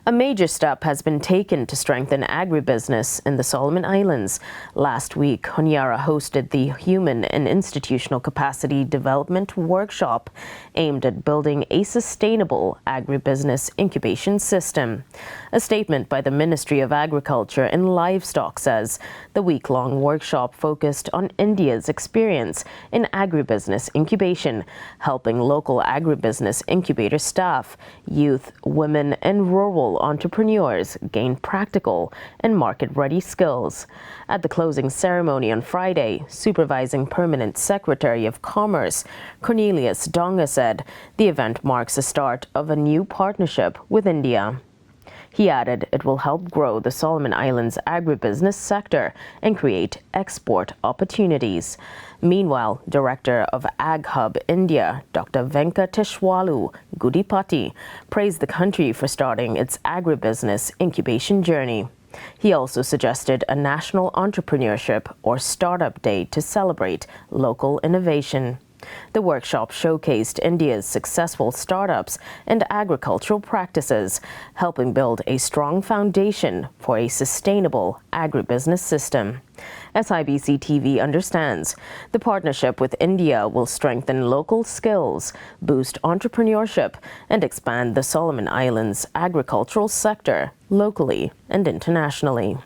A major step has been taken to strengthen agribusiness in the Solomon Islands. Last week, Honiara hosted the Human and Institutional Capacity Development Workshop aimed at building a sustainable agribusiness incubation system. A statement by the Ministry of Agriculture and Livestock says the week-long workshop focused on India's experience in agribusiness incubation, helping local agribusiness incubator staff, youth, women, and rural entrepreneurs gain practical and market-ready skills. At the closing ceremony on Friday, Supervising Permanent Secretary of Commerce Cornelius Donga said the event marks the start of a new partnership with India. He added it will help grow the Solomon Islands agribusiness sector and create export opportunities. Meanwhile, Director of Ag Hub India, Dr. Venkateshwalu Gudipati, praised the country for starting its agribusiness incubation journey. He also suggested a National Entrepreneurship or Startup Day to celebrate local innovation. The workshop showcased India's successful startups and agricultural practices, helping build a strong foundation for a sustainable agribusiness system. SIBC TV understands the partnership with India will strengthen local skills, boost entrepreneurship, and expand the Solomon Islands agricultural sector locally and internationally.